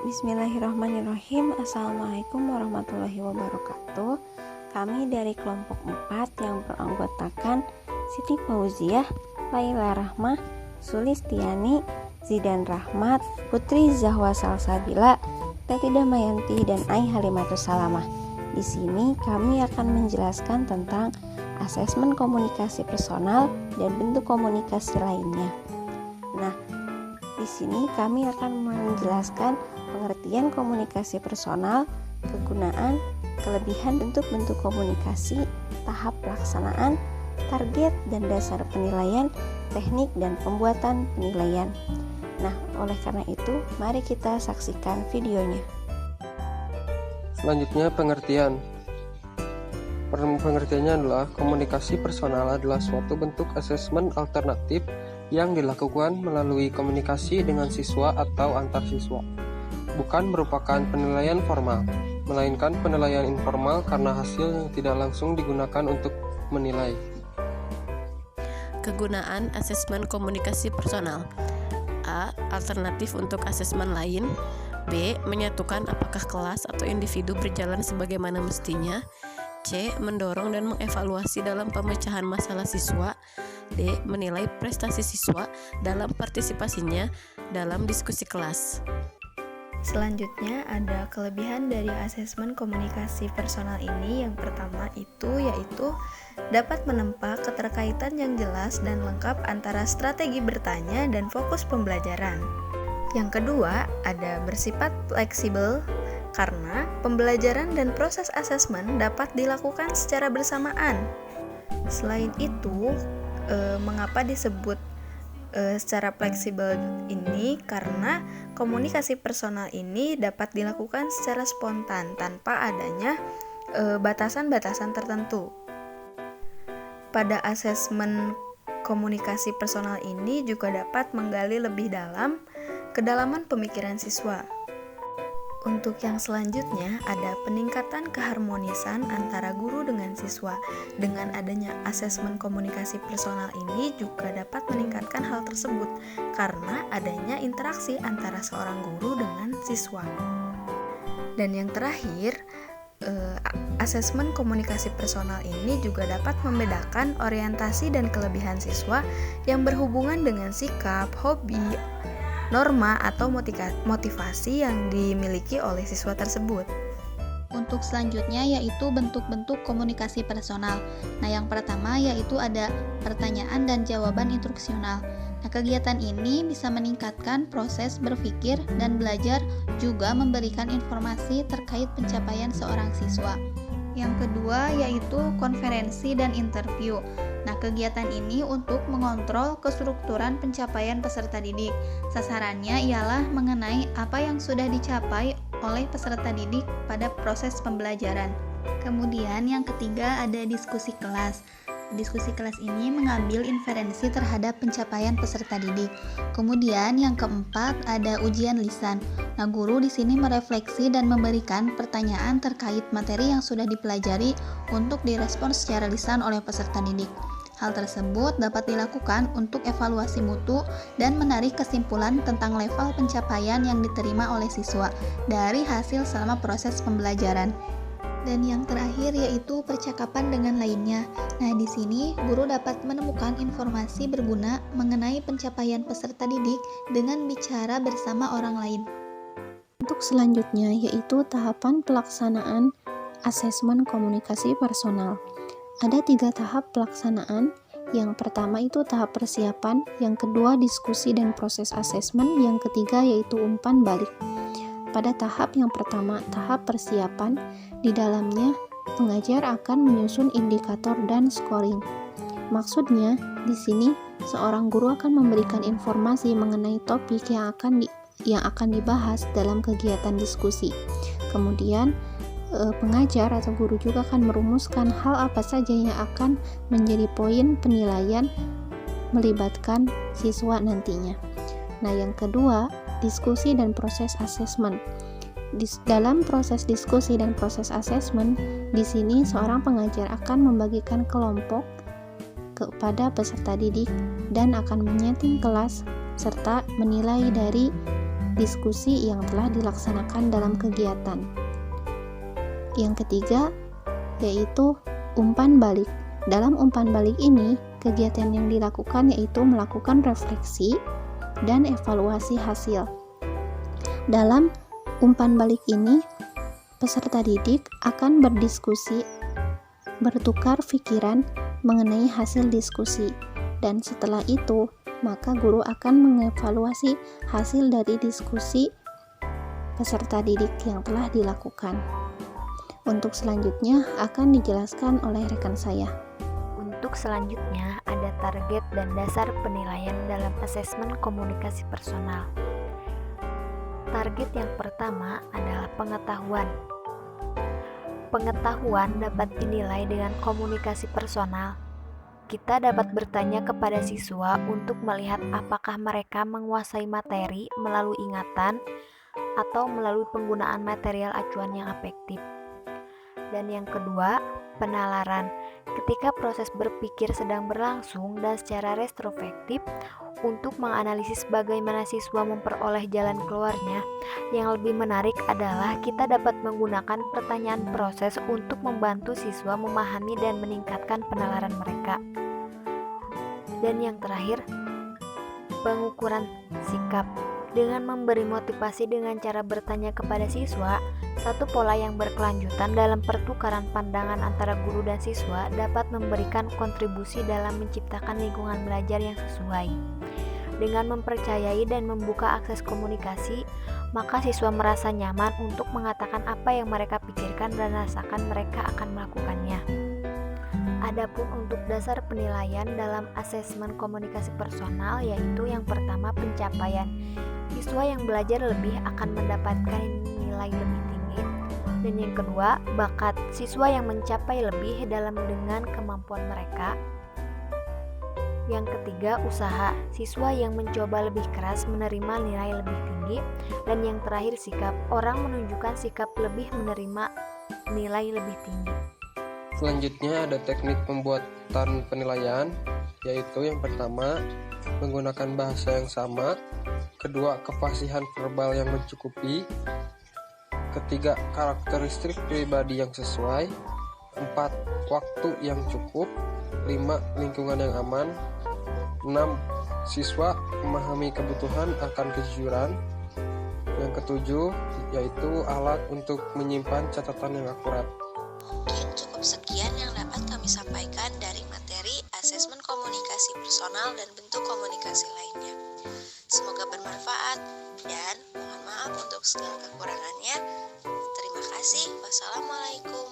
Bismillahirrahmanirrahim. Assalamualaikum warahmatullahi wabarakatuh. Kami dari kelompok 4 yang beranggotakan Siti Fauziah, Laila Rahmah, Sulistiani, Zidan Rahmat, Putri Zahwa Salsabila, Teti Damayanti, dan Ai Halimatus Salamah. Di sini kami akan menjelaskan tentang asesmen komunikasi personal dan bentuk komunikasi lainnya. Nah, di sini kami akan menjelaskan pengertian komunikasi personal, kegunaan, kelebihan bentuk-bentuk komunikasi, tahap pelaksanaan, target dan dasar penilaian, teknik dan pembuatan penilaian. Nah, oleh karena itu, mari kita saksikan videonya. Selanjutnya pengertian. Pengertiannya adalah komunikasi personal adalah suatu bentuk asesmen alternatif yang dilakukan melalui komunikasi dengan siswa atau antar siswa. Bukan merupakan penilaian formal, melainkan penilaian informal karena hasil yang tidak langsung digunakan untuk menilai. Kegunaan asesmen komunikasi personal. A. Alternatif untuk asesmen lain. B. Menyatukan apakah kelas atau individu berjalan sebagaimana mestinya. C. Mendorong dan mengevaluasi dalam pemecahan masalah siswa. D. Menilai prestasi siswa dalam partisipasinya dalam diskusi kelas. Selanjutnya ada kelebihan dari asesmen komunikasi personal ini. Yang pertama yaitu dapat menempa keterkaitan yang jelas dan lengkap antara strategi bertanya dan fokus pembelajaran. Yang kedua ada bersifat fleksibel karena pembelajaran dan proses asesmen dapat dilakukan secara bersamaan. Selain itu, mengapa disebut secara fleksibel ini? Karena komunikasi personal ini dapat dilakukan secara spontan tanpa adanya batasan-batasan tertentu. Pada asesmen komunikasi personal ini juga dapat menggali lebih dalam kedalaman pemikiran siswa. Untuk yang selanjutnya ada peningkatan keharmonisan antara guru dengan siswa. Dengan adanya asesmen komunikasi personal ini juga dapat meningkatkan hal tersebut karena adanya interaksi antara seorang guru dengan siswa. Dan yang terakhir, asesmen komunikasi personal ini juga dapat membedakan orientasi dan kelebihan siswa yang berhubungan dengan sikap, hobi, norma atau motivasi yang dimiliki oleh siswa tersebut. Untuk selanjutnya yaitu bentuk-bentuk komunikasi personal. Nah, yang pertama yaitu ada pertanyaan dan jawaban instruksional. Nah, kegiatan ini bisa meningkatkan proses berpikir dan belajar, juga memberikan informasi terkait pencapaian seorang siswa. Yang kedua yaitu konferensi dan interview. Nah, kegiatan ini untuk mengontrol kestrukturan pencapaian peserta didik. Sasarannya ialah mengenai apa yang sudah dicapai oleh peserta didik pada proses pembelajaran. Kemudian yang ketiga ada diskusi kelas. Diskusi kelas ini mengambil inferensi terhadap pencapaian peserta didik. Kemudian yang keempat ada ujian lisan. Nah, guru di sini merefleksi dan memberikan pertanyaan terkait materi yang sudah dipelajari untuk direspon secara lisan oleh peserta didik. Hal tersebut dapat dilakukan untuk evaluasi mutu dan menarik kesimpulan tentang level pencapaian yang diterima oleh siswa dari hasil selama proses pembelajaran. Dan yang terakhir yaitu percakapan dengan lainnya. Nah, di sini guru dapat menemukan informasi berguna mengenai pencapaian peserta didik dengan bicara bersama orang lain. Untuk selanjutnya yaitu tahapan pelaksanaan asesmen komunikasi personal. Ada 3 tahap pelaksanaan. Yang pertama itu tahap persiapan, yang kedua diskusi dan proses asesmen, yang ketiga yaitu umpan balik. Pada tahap yang pertama, tahap persiapan, di dalamnya pengajar akan menyusun indikator dan scoring. Maksudnya, di sini seorang guru akan memberikan informasi mengenai topik yang akan dibahas dalam kegiatan diskusi. Kemudian pengajar atau guru juga akan merumuskan hal apa saja yang akan menjadi poin penilaian melibatkan siswa nantinya. Nah, yang kedua, diskusi dan proses asesmen. Dalam proses diskusi dan proses asesmen, di sini seorang pengajar akan membagikan kelompok kepada peserta didik dan akan menyeting kelas serta menilai dari diskusi yang telah dilaksanakan dalam kegiatan. Yang ketiga, yaitu umpan balik. Dalam umpan balik ini, kegiatan yang dilakukan yaitu melakukan refleksi dan evaluasi hasil. Dalam umpan balik ini, peserta didik akan berdiskusi, bertukar pikiran mengenai hasil diskusi, dan setelah itu, maka guru akan mengevaluasi hasil dari diskusi peserta didik yang telah dilakukan. Untuk selanjutnya akan dijelaskan oleh rekan saya. Untuk selanjutnya ada target dan dasar penilaian dalam asesmen komunikasi personal. Target yang pertama adalah pengetahuan. Pengetahuan dapat dinilai dengan komunikasi personal. Kita dapat bertanya kepada siswa untuk melihat apakah mereka menguasai materi melalui ingatan atau melalui penggunaan material acuan yang efektif. Dan yang kedua, penalaran. Ketika proses berpikir sedang berlangsung dan secara retrospektif untuk menganalisis bagaimana siswa memperoleh jalan keluarnya, yang lebih menarik adalah kita dapat menggunakan pertanyaan proses untuk membantu siswa memahami dan meningkatkan penalaran mereka. Dan yang terakhir, pengukuran sikap. Dengan memberi motivasi dengan cara bertanya kepada siswa, satu pola yang berkelanjutan dalam pertukaran pandangan antara guru dan siswa dapat memberikan kontribusi dalam menciptakan lingkungan belajar yang sesuai. Dengan mempercayai dan membuka akses komunikasi, maka siswa merasa nyaman untuk mengatakan apa yang mereka pikirkan dan rasakan mereka akan melakukannya. Adapun untuk dasar penilaian dalam asesmen komunikasi personal, yaitu yang pertama pencapaian. Siswa yang belajar lebih akan mendapatkan nilai lebih tinggi. Dan yang kedua, bakat. Siswa yang mencapai lebih dalam dengan kemampuan mereka. Yang ketiga, usaha. Siswa yang mencoba lebih keras menerima nilai lebih tinggi. Dan yang terakhir, sikap. Orang menunjukkan sikap lebih menerima nilai lebih tinggi. Selanjutnya ada teknik pembuatan penilaian, yaitu yang pertama, menggunakan bahasa yang sama. Kedua, kefasihan verbal yang mencukupi. Ketiga, karakteristik pribadi yang sesuai. 4, waktu yang cukup. 5, lingkungan yang aman. 6, siswa memahami kebutuhan akan kejujuran. Yang ketujuh, yaitu alat untuk menyimpan catatan yang akurat. Mungkin cukup sekian yang dapat kami sampaikan dari materi asesmen komunikasi personal dan bentuk komunikasi lainnya. Semoga bermanfaat dan mohon maaf untuk segala kekurangannya. Terima kasih. Wassalamualaikum.